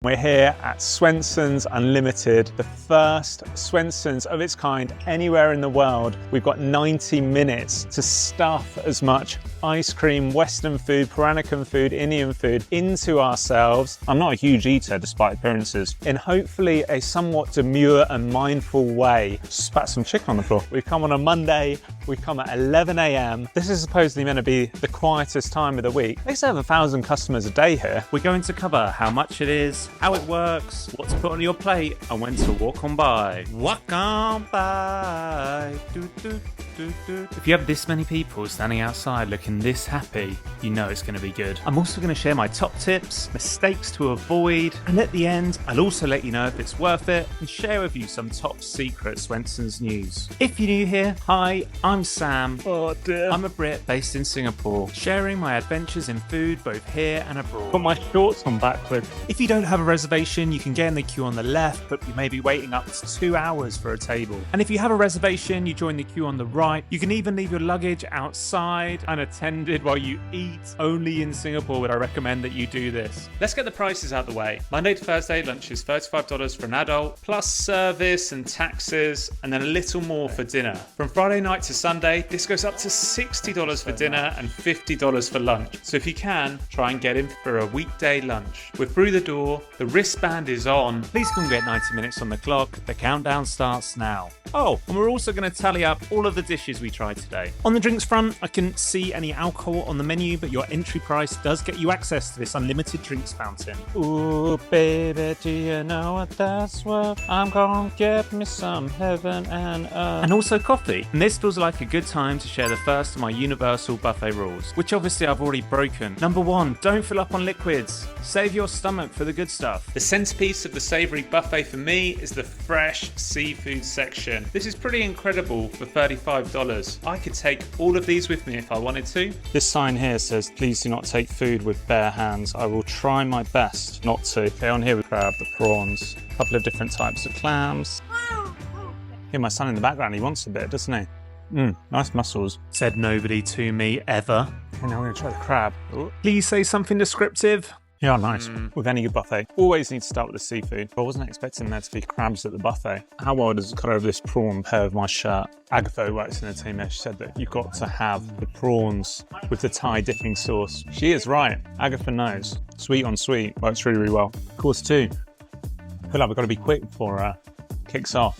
We're here at Swensen's Unlimited, the first Swensen's of its kind anywhere in the world. We've got 90 minutes to stuff as much ice cream, Western food, Peranakan food, Indian food into ourselves. I'm not a huge eater despite appearances. In hopefully a somewhat demure and mindful way. Spat some chicken on the floor. We've come on a Monday, we've come at 11 a.m. This is supposedly meant to be the quietest time of the week. They serve 1,000 customers a day here. We're going to cover how much it is, how it works, what to put on your plate, and when to walk on by. Walk on by. Do, do, do, do. If you have this many people standing outside looking this happy, you know it's going to be good. I'm also going to share my top tips, mistakes to avoid, and at the end, I'll also let you know if it's worth it and share with you some top secret Swensen's news. If you're new here, hi, I'm Sam. Oh dear. I'm a Brit based in Singapore, sharing my adventures in food both here and abroad. Got my shorts on backwards. If you don't have a reservation, you can get in the queue on the left, but you may be waiting up to 2 hours for a table. And if you have a reservation, you join the queue on the right. You can even leave your luggage outside unattended while you eat. Only in Singapore would I recommend that you do this. Let's get the prices out the way. Monday to Thursday, lunch is $35 for an adult, plus service and taxes, and then a little more for dinner. From Friday night to Sunday, this goes up to $60 for dinner and $50 for lunch. So if you can, try and get in for a weekday lunch. We're through the door, the wristband is on. Please come get 90 minutes on the clock. The countdown starts now. Oh, and we're also going to tally up all of the dishes we tried today. On the drinks front, I couldn't see any alcohol on the menu, but your entry price does get you access to this unlimited drinks fountain. Ooh, baby, do you know what that's worth? I'm gonna get me some heaven and earth. And also coffee. And this feels like a good time to share the first of my universal buffet rules, which obviously I've already broken. Number 1, don't fill up on liquids. Save your stomach for the good stuff. The centerpiece of the savoury buffet for me is the fresh seafood section. This is pretty incredible for $35. I could take all of these with me if I wanted to. This sign here says, please do not take food with bare hands. I will try my best not to. Okay, on here we grab the prawns, a couple of different types of clams. Hear my son in the background, he wants a bit, doesn't he? Nice muscles. Said nobody to me ever. And now we're gonna try the crab. Ooh. Please say something descriptive. Yeah, nice. With any good buffet, always need to start with the seafood. I wasn't expecting there to be crabs at the buffet. How well does it cut over this prawn pair of my shirt? Agatha, who works in the team there, she said that you've got to have the prawns with the Thai dipping sauce. She is right. Agatha knows. Sweet on sweet, works really, really well. Course 2. I feel like we've got to be quick before kicks off.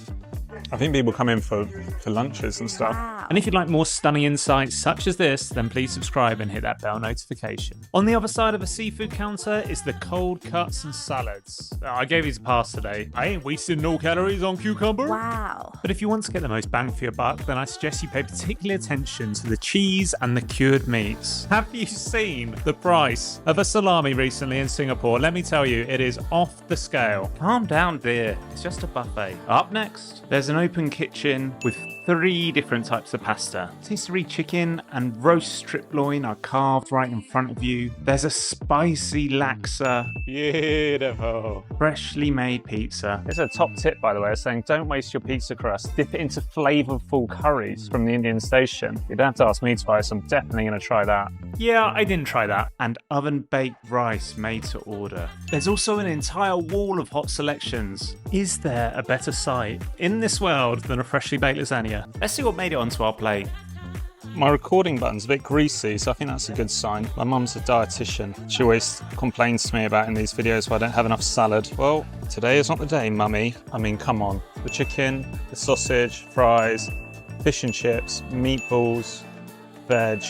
I think people come in for lunches and stuff. And if you'd like more stunning insights such as this, then please subscribe and hit that bell notification. On the other side of a seafood counter is the cold cuts and salads. I gave these a pass today. I ain't wasting no calories on cucumber. Wow. But if you want to get the most bang for your buck, then I suggest you pay particular attention to the cheese and the cured meats. Have you seen the price of a salami recently in Singapore? Let me tell you, it is off the scale. Calm down, dear. It's just a buffet. Up next, there's an open kitchen with 3 different types of pasta. Rotisserie chicken and roast strip loin are carved right in front of you. There's a spicy laksa. Beautiful. Freshly made pizza. It's a top tip, by the way, saying don't waste your pizza crust. Dip it into flavorful curries from the Indian station. You don't have to ask me twice. I'm definitely going to try that. Yeah, I didn't try that. And oven-baked rice made to order. There's also an entire wall of hot selections. Is there a better sight in this world than a freshly baked lasagna? Let's see what made it onto our plate. My recording button's a bit greasy, so I think that's a good sign. My mum's a dietitian. She always complains to me about in these videos why I don't have enough salad. Well, today is not the day, mummy. I mean, come on. The chicken, the sausage, fries, fish and chips, meatballs, veg,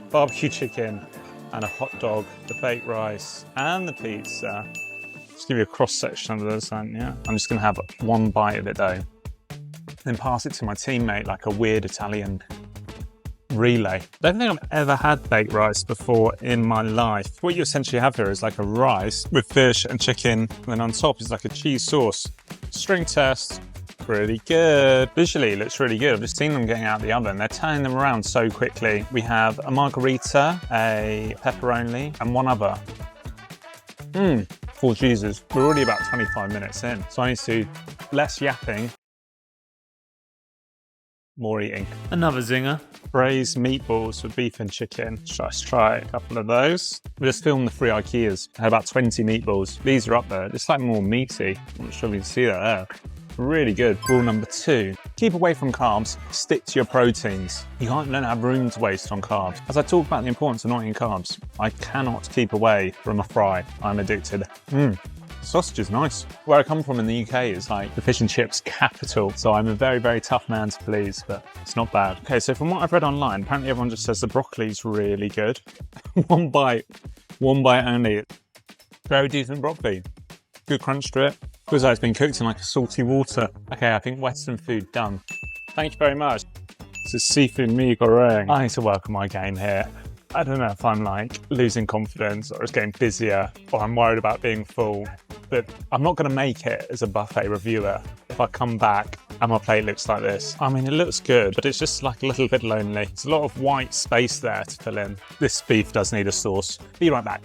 barbecue chicken, and a hot dog, the baked rice, and the pizza. Just give you a cross section of the lasagna. I'm just gonna have one bite of it though. Then pass it to my teammate like a weird Italian relay. Don't think I've ever had baked rice before in my life. What you essentially have here is like a rice with fish and chicken, and then on top is like a cheese sauce. String test, pretty good. Visually it looks really good. I've just seen them getting out of the oven. They're turning them around so quickly. We have a margarita, a pepperoni, and one other. For Jesus, we're already about 25 minutes in, so I need to do less yapping more eating. Another zinger. Braised meatballs with beef and chicken. Let's try a couple of those. We just filmed the 3 Ikeas. I had about 20 meatballs. These are up there. It's like more meaty. I'm not sure if you can see that there. Really good. Rule number 2, keep away from carbs, stick to your proteins. You don't have room to waste on carbs. As I talk about the importance of not eating carbs, I cannot keep away from a fry. I'm addicted. Sausage is nice. Where I come from in the UK is like the fish and chips capital, so I'm a very, very tough man to please, but it's not bad. Okay, so from what I've read online, apparently everyone just says the broccoli's really good. One bite only. Very decent broccoli. Good crunch to it. Feels like it's been cooked in like a salty water. Okay, I think Western food done. Thank you very much. This is seafood mee goreng. I need to work on my game here. I don't know if I'm like losing confidence or it's getting busier or I'm worried about being full, but I'm not going to make it as a buffet reviewer if I come back and my plate looks like this. I mean, it looks good, but it's just like a little bit lonely. There's a lot of white space there to fill in. This beef does need a sauce. Be right back.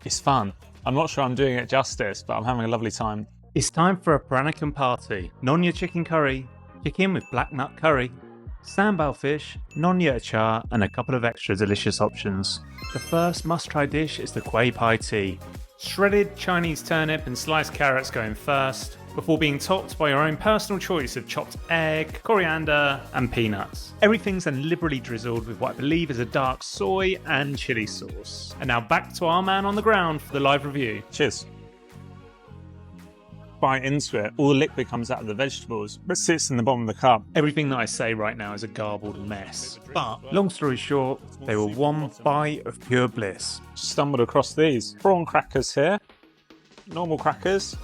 It's fun. I'm not sure I'm doing it justice, but I'm having a lovely time. It's time for a Peranakan party. Nonya chicken curry, chicken with black nut curry, sambal fish, nonya achar, and a couple of extra delicious options. The first must-try dish is the kueh pie tea. Shredded Chinese turnip and sliced carrots go in first, before being topped by your own personal choice of chopped egg, coriander, and peanuts. Everything's then liberally drizzled with what I believe is a dark soy and chili sauce. And now back to our man on the ground for the live review. Cheers. Bite into it, all the liquid comes out of the vegetables, but sits in the bottom of the cup. Everything that I say right now is a garbled mess. But, long story short, they were one bite of pure bliss. Stumbled across these. Prawn crackers here, normal crackers,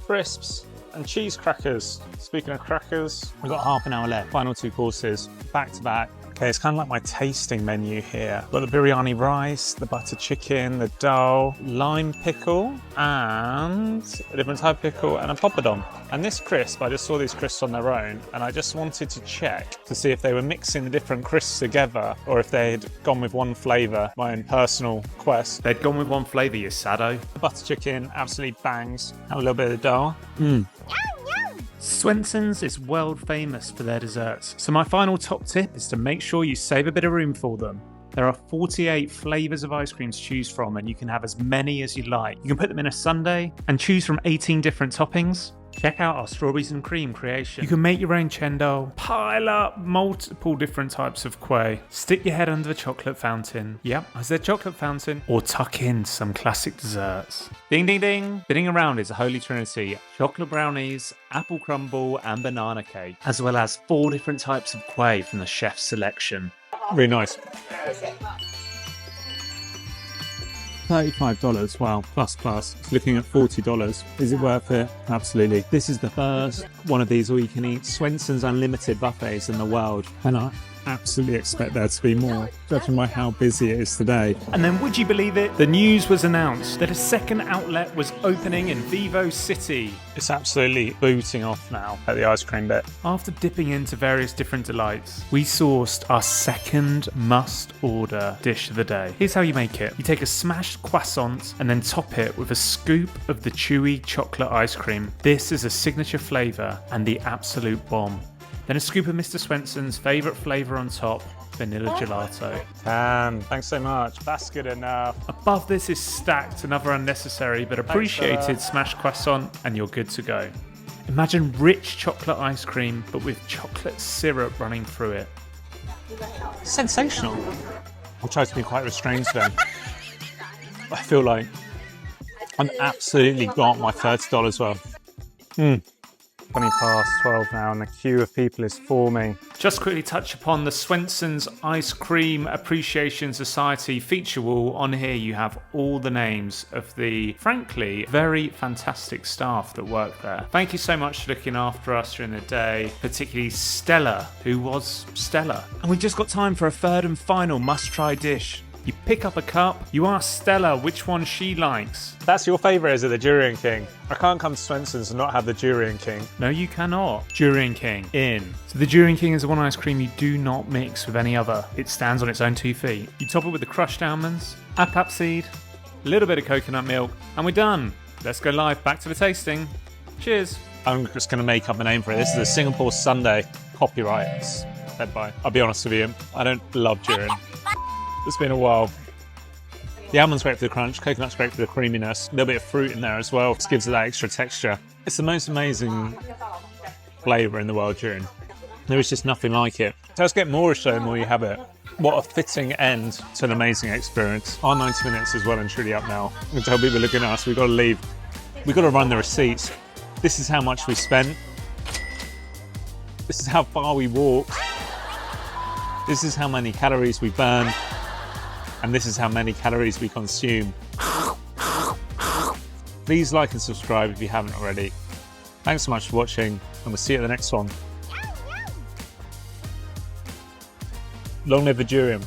crisps, and cheese crackers. Speaking of crackers, we've got half an hour left. Final 2 courses, back to back. Okay, it's kind of like my tasting menu here. Got the biryani rice, the butter chicken, the dal, lime pickle, and a different type of pickle, and a poppadom. And this crisp, I just saw these crisps on their own, and I just wanted to check to see if they were mixing the different crisps together, or if they had gone with one flavour, my own personal quest. They'd gone with one flavour, you sado. The butter chicken absolutely bangs. Have a little bit of the dal. Swensen's is world famous for their desserts, so my final top tip is to make sure you save a bit of room for them. There are 48 flavours of ice cream to choose from, and you can have as many as you like. You can put them in a sundae and choose from 18 different toppings. Check out our strawberries and cream creation. You can make your own chendol, pile up multiple different types of kueh, stick your head under the chocolate fountain. Yep, I said chocolate fountain. Or tuck in some classic desserts. Ding ding ding! Spinning around is a holy trinity: chocolate brownies, apple crumble, and banana cake, as well as 4 different types of kueh from the chef's selection. Really nice. $35, wow, plus. It's looking at $40. Is it worth it? Absolutely. This is the first one of these all-you-can-eat Swensen's Unlimited buffets in the world, and I absolutely expect there to be more, judging by how busy it is today. And then, would you believe it? The news was announced that a second outlet was opening in Vivo City. It's absolutely booting off now at the ice cream bit. After dipping into various different delights, we sourced our second must-order dish of the day. Here's how you make it. You take a smashed croissant and then top it with a scoop of the chewy chocolate ice cream. This is a signature flavour and the absolute bomb. Then a scoop of Mr. Swensen's favourite flavour on top, vanilla gelato. Thanks so much. That's good enough. Above this is stacked another unnecessary but appreciated smashed croissant, and you're good to go. Imagine rich chocolate ice cream but with chocolate syrup running through it. Sensational. I'll try to be quite restrained today. I feel like I'm absolutely got my $30 worth. 20 past 12 now and the queue of people is forming. Just quickly touch upon the Swensen's Ice Cream Appreciation Society feature wall. On here you have all the names of the, frankly, very fantastic staff that work there. Thank you so much for looking after us during the day, particularly Stella, who was stellar. And we've just got time for a third and final must-try dish. You pick up a cup, you ask Stella which one she likes. That's your favourite, is it, the Durian King? I can't come to Swensen's and not have the Durian King. No, you cannot. Durian King, in. So the Durian King is the one ice cream you do not mix with any other. It stands on its own 2 feet. You top it with the crushed almonds, apap seed, a little bit of coconut milk, and we're done. Let's go live back to the tasting. Cheers. I'm just going to make up a name for it. This is a Singapore sundae copyrights fed by. I'll be honest with you, I don't love durian. It's been a while. The almond's great for the crunch, coconut's great for the creaminess, a little bit of fruit in there as well, just gives it that extra texture. It's the most amazing flavour in the world, durian. There is just nothing like it. It does get moreish though the more you have it. What a fitting end to an amazing experience. Our 90 minutes is well and truly up now. I'm going to tell people looking at us, we've got to leave. We've got to run the receipts. This is how much we spent. This is how far we walked. This is how many calories we burned. And this is how many calories we consume. Please like and subscribe if you haven't already. Thanks so much for watching, and we'll see you at the next one. Long live the durian.